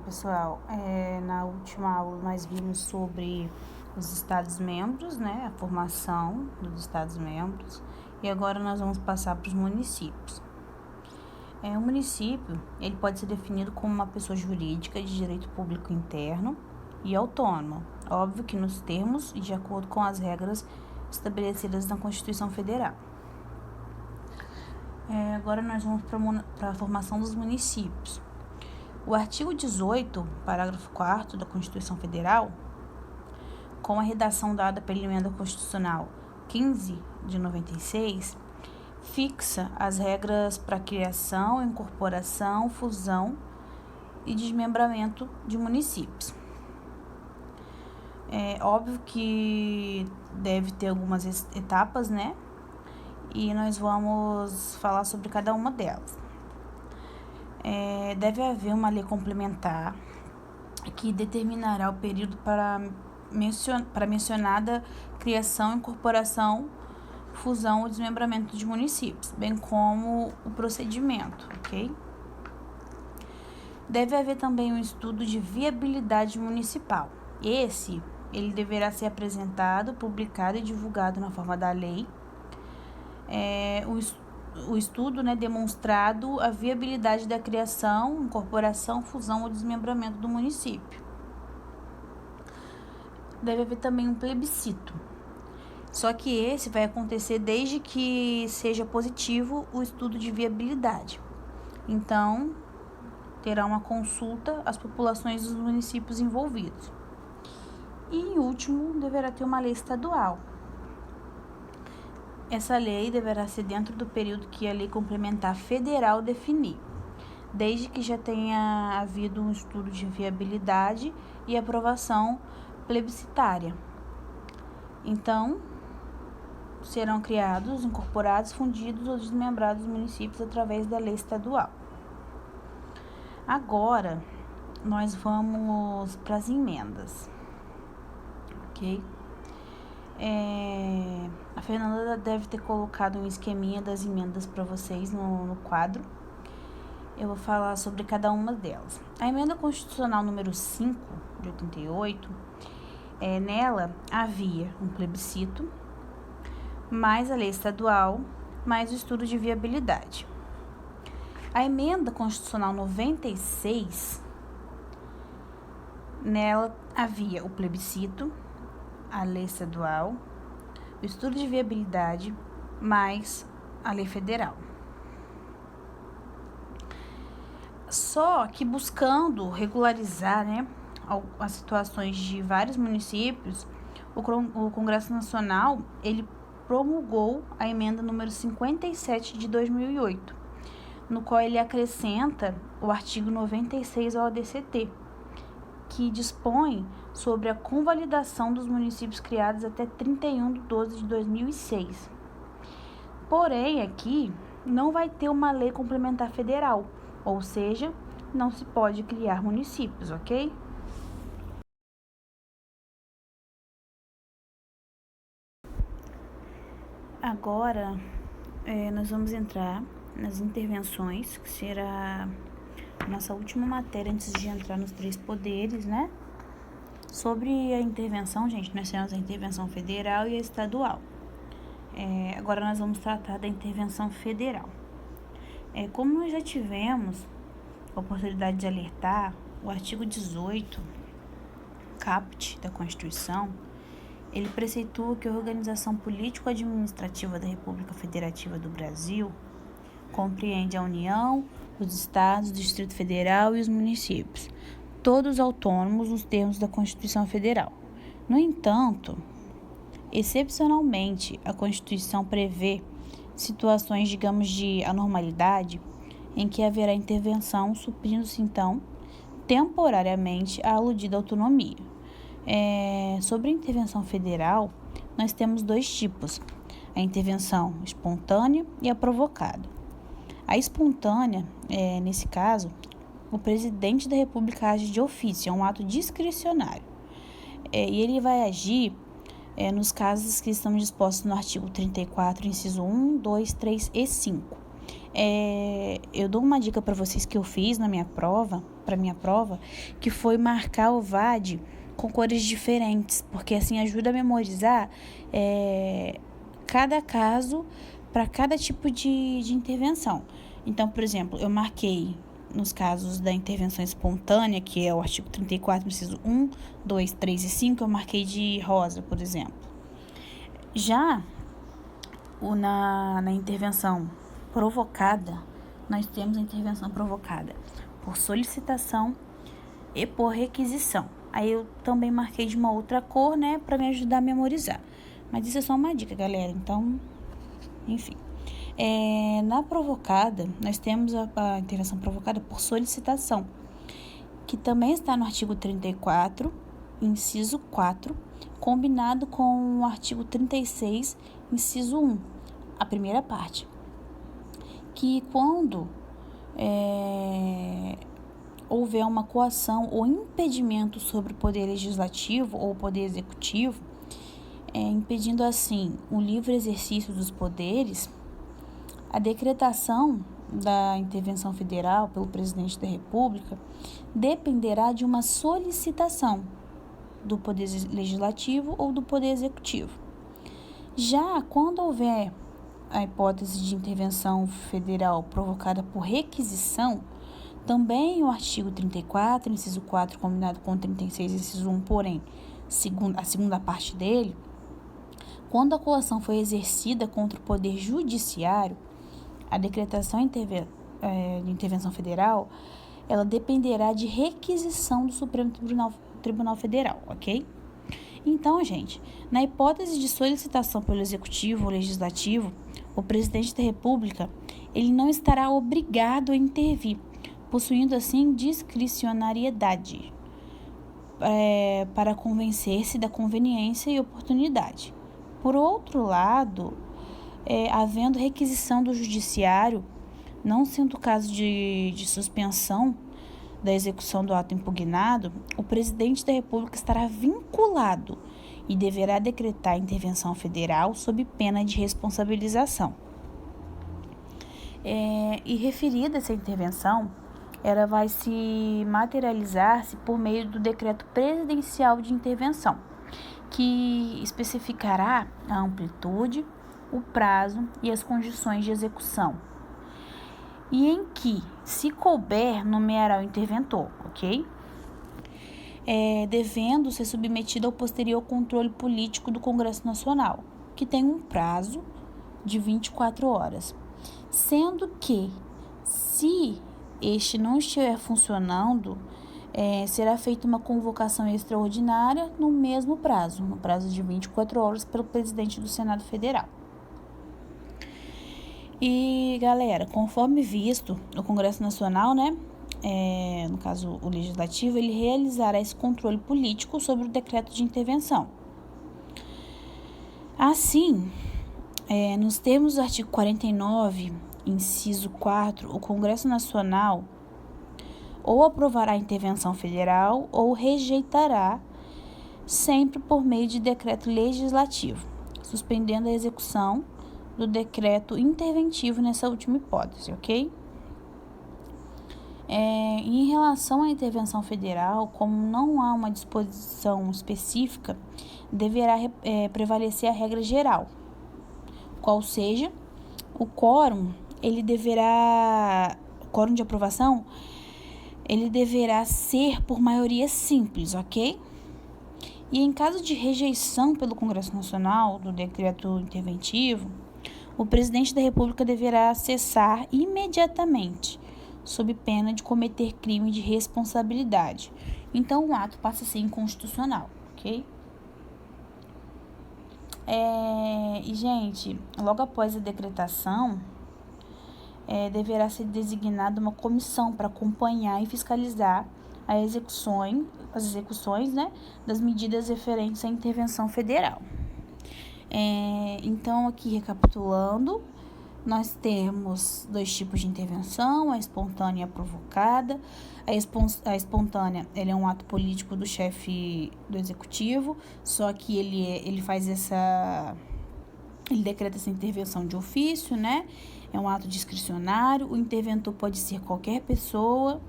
pessoal, na última aula nós vimos sobre os Estados-membros, né, a formação dos Estados-membros, e agora nós vamos passar para os municípios. O município, ele pode ser definido como uma pessoa jurídica de direito público interno e autônoma, óbvio que nos termos e de acordo com as regras estabelecidas na Constituição Federal. Agora nós vamos para a formação dos municípios. O artigo 18, parágrafo 4º da Constituição Federal, com a redação dada pela Emenda Constitucional 15 de 96, fixa as regras para criação, incorporação, fusão e desmembramento de municípios. É óbvio que deve ter algumas etapas, né? E nós vamos falar sobre cada uma delas. Deve haver uma lei complementar que determinará o período para mencionada criação, incorporação, fusão ou desmembramento de municípios, bem como o procedimento, ok? Deve haver também um estudo de viabilidade municipal. Ele deverá ser apresentado, publicado e divulgado na forma da lei. O estudo, demonstrado a viabilidade da criação, incorporação, fusão ou desmembramento do município. Deve haver também um plebiscito. Só que esse vai acontecer desde que seja positivo o estudo de viabilidade. Então, terá uma consulta às populações dos municípios envolvidos. E, em último, deverá ter uma lei estadual. Essa lei deverá ser dentro do período que a lei complementar federal definir, desde que já tenha havido um estudo de viabilidade e aprovação plebiscitária. Então, serão criados, incorporados, fundidos ou desmembrados os municípios através da lei estadual. Agora, nós vamos para as emendas, ok? A Fernanda deve ter colocado um esqueminha das emendas para vocês no quadro. Eu vou falar sobre cada uma delas. A emenda constitucional número 5, de 88, nela havia um plebiscito, mais a lei estadual, mais o estudo de viabilidade. A emenda constitucional 96, nela havia o plebiscito, a lei estadual, o estudo de viabilidade, mais a lei federal. Só que buscando regularizar, as situações de vários municípios, o Congresso Nacional, ele promulgou a emenda número 57 de 2008, no qual ele acrescenta o artigo 96 ao ADCT, que dispõe sobre a convalidação dos municípios criados até 31 de 12 de 2006. Porém, aqui não vai ter uma lei complementar federal, ou seja, não se pode criar municípios, ok? Agora, nós vamos entrar nas intervenções, que será a nossa última matéria antes de entrar nos 3 poderes, né? Sobre a intervenção, gente, nós temos a intervenção federal e a estadual. Agora nós vamos tratar da intervenção federal. Como nós já tivemos a oportunidade de alertar, o artigo 18, caput da Constituição, ele preceitua que a organização político-administrativa da República Federativa do Brasil compreende a União, os Estados, o Distrito Federal e os municípios, todos autônomos nos termos da Constituição Federal. No entanto, excepcionalmente, a Constituição prevê situações, digamos, de anormalidade, em que haverá intervenção, suprindo-se, então, temporariamente a aludida autonomia. Sobre a intervenção federal, nós temos 2 tipos, a intervenção espontânea e a provocada. A espontânea, nesse caso, o presidente da República age de ofício, é um ato discricionário, e ele vai agir nos casos que estão dispostos no artigo 34, inciso 1, 2, 3 e 5. Eu dou uma dica para vocês que eu fiz na minha prova, que foi marcar o VAD com cores diferentes, porque assim ajuda a memorizar cada caso para cada tipo de intervenção. Então, por exemplo, eu marquei nos casos da intervenção espontânea, que é o artigo 34, inciso 1, 2, 3 e 5, eu marquei de rosa, por exemplo. Já na intervenção provocada, nós temos a intervenção provocada por solicitação e por requisição. Aí eu também marquei de uma outra cor, né, para me ajudar a memorizar. Mas isso é só uma dica, galera. Então, enfim. Na provocada, nós temos a intervenção provocada por solicitação, que também está no artigo 34, inciso 4, combinado com o artigo 36, inciso 1, a primeira parte. Que quando houver uma coação ou impedimento sobre o poder legislativo ou o poder executivo, impedindo assim o livre exercício dos poderes, a decretação da intervenção federal pelo presidente da República dependerá de uma solicitação do poder legislativo ou do poder executivo. Já quando houver a hipótese de intervenção federal provocada por requisição, também o artigo 34, inciso 4, combinado com o 36, inciso 1, porém, a segunda parte dele, quando a coação foi exercida contra o poder judiciário, a decretação de intervenção federal, ela dependerá de requisição do Supremo Tribunal Federal, ok? Então, gente, na hipótese de solicitação pelo Executivo ou Legislativo, o presidente da República, ele não estará obrigado a intervir, possuindo, assim, discricionariedade para convencer-se da conveniência e oportunidade. Por outro lado, havendo requisição do judiciário, não sendo o caso de suspensão da execução do ato impugnado, o presidente da República estará vinculado e deverá decretar intervenção federal sob pena de responsabilização. E referida essa intervenção, ela vai se materializar-se por meio do decreto presidencial de intervenção, que especificará a amplitude, o prazo e as condições de execução, e em que, se couber, nomeará o interventor, ok? Devendo ser submetido ao posterior controle político do Congresso Nacional, que tem um prazo de 24 horas, sendo que, se este não estiver funcionando, será feita uma convocação extraordinária no mesmo prazo, no prazo de 24 horas, pelo presidente do Senado Federal. E, galera, conforme visto, o Congresso Nacional, né, no caso o Legislativo, ele realizará esse controle político sobre o decreto de intervenção. Assim, nos termos do artigo 49, inciso 4, o Congresso Nacional ou aprovará a intervenção federal ou rejeitará, sempre por meio de decreto legislativo, suspendendo a execução do decreto interventivo nessa última hipótese, ok? Em relação à intervenção federal, como não há uma disposição específica, deverá prevalecer a regra geral, qual seja, o quórum de aprovação, ele deverá ser por maioria simples, ok? E em caso de rejeição pelo Congresso Nacional do decreto interventivo, o presidente da República deverá cessar imediatamente, sob pena de cometer crime de responsabilidade. Então, o ato passa a ser inconstitucional, ok? E, gente, logo após a decretação, deverá ser designada uma comissão para acompanhar e fiscalizar as execuções, né, das medidas referentes à intervenção federal. Então, aqui recapitulando, nós temos dois tipos de intervenção, a espontânea e a provocada. A espontânea, ele é um ato político do chefe do executivo, só que ele decreta essa intervenção de ofício, né? é um ato discricionário, o interventor pode ser qualquer pessoa,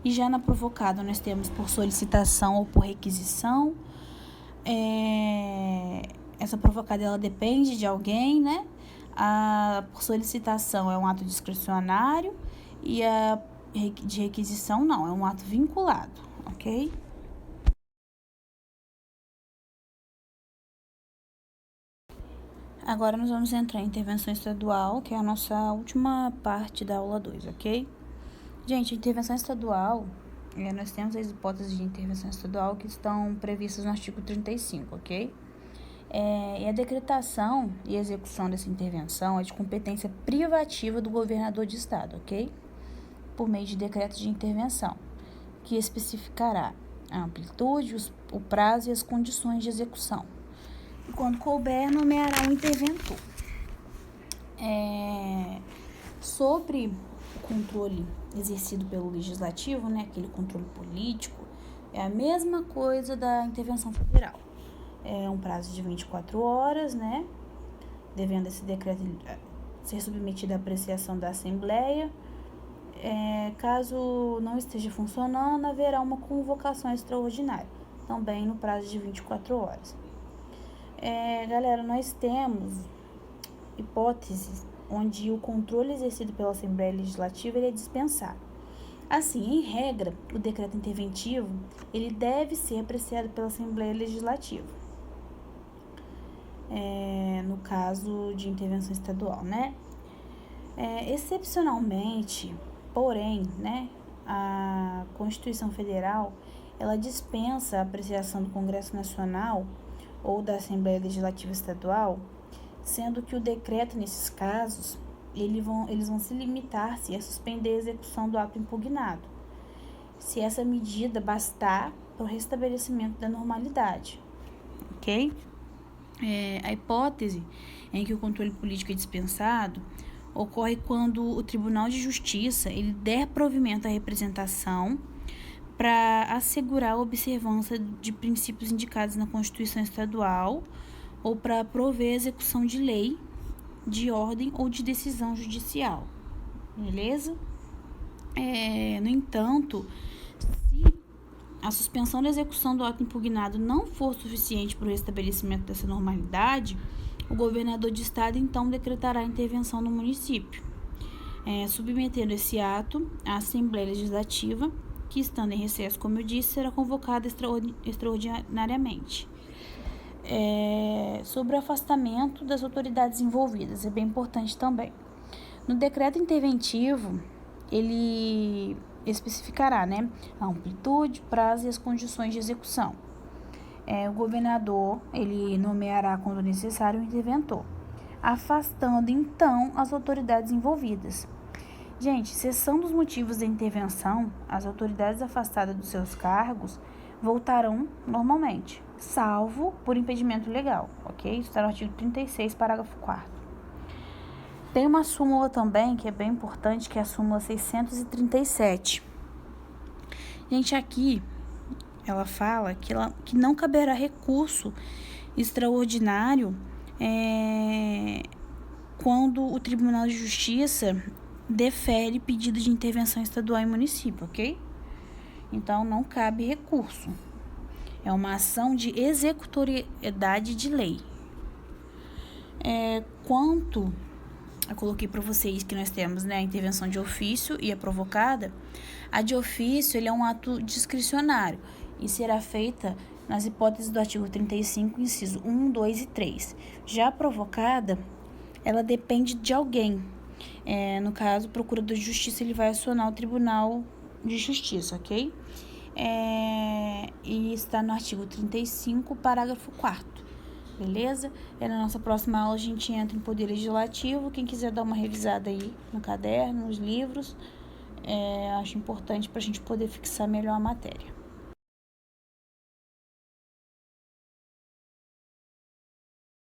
e já na provocada nós temos por solicitação ou por requisição. Essa provocada, ela depende de alguém, né? A por solicitação é um ato discricionário e a de requisição não, é um ato vinculado, ok? Agora nós vamos entrar em intervenção estadual, que é a nossa última parte da aula 2, ok? Gente, a intervenção estadual, nós temos as hipóteses de intervenção estadual que estão previstas no artigo 35, ok? E a decretação e execução dessa intervenção é de competência privativa do governador de estado, ok? Por meio de decreto de intervenção, que especificará a amplitude, o prazo e as condições de execução. E quando couber, nomeará um interventor. Sobre o controle exercido pelo legislativo, né, aquele controle político, é a mesma coisa da intervenção federal. É um prazo de 24 horas, né, devendo esse decreto ser submetido à apreciação da Assembleia. Caso não esteja funcionando, haverá uma convocação extraordinária, também no prazo de 24 horas. Galera, nós temos hipóteses onde o controle exercido pela Assembleia Legislativa ele é dispensado. Assim, em regra, o decreto interventivo ele deve ser apreciado pela Assembleia Legislativa. No caso de intervenção estadual, né? Excepcionalmente, porém, né, a Constituição Federal ela dispensa a apreciação do Congresso Nacional ou da Assembleia Legislativa Estadual, sendo que o decreto, nesses casos, eles vão se limitar-se a suspender a execução do ato impugnado, se essa medida bastar para o restabelecimento da normalidade, ok? A hipótese em que o controle político é dispensado ocorre quando o Tribunal de Justiça ele der provimento à representação para assegurar a observância de princípios indicados na Constituição Estadual ou para prover a execução de lei, de ordem ou de decisão judicial, beleza? No entanto, se a suspensão da execução do ato impugnado não for suficiente para o restabelecimento dessa normalidade, o governador de estado então decretará a intervenção no município, submetendo esse ato à Assembleia Legislativa, que estando em recesso, como eu disse, será convocada extraordinariamente. Sobre o afastamento das autoridades envolvidas, é bem importante também. No decreto interventivo, ele especificará, né, a amplitude, prazo e as condições de execução. O governador, ele nomeará, quando necessário, o interventor, afastando, então, as autoridades envolvidas. Gente, cessando os motivos da intervenção, as autoridades afastadas dos seus cargos voltarão normalmente, salvo por impedimento legal, ok? Isso está no artigo 36, parágrafo 4º. Tem uma súmula também que é bem importante, que é a súmula 637. Gente, aqui ela fala que não caberá recurso extraordinário quando o Tribunal de Justiça defere pedido de intervenção estadual em município, ok? Então, não cabe recurso. É uma ação de executoriedade de lei. Eu coloquei para vocês que nós temos, né, a intervenção de ofício e a provocada. A de ofício, ele é um ato discricionário e será feita nas hipóteses do artigo 35, inciso 1, 2 e 3. Já a provocada, ela depende de alguém. No caso, o procurador de justiça ele vai acionar o Tribunal de Justiça, ok? E está no artigo 35, parágrafo 4º, beleza? Na nossa próxima aula a gente entra em poder legislativo. Quem quiser dar uma revisada aí no caderno, nos livros, acho importante para a gente poder fixar melhor a matéria.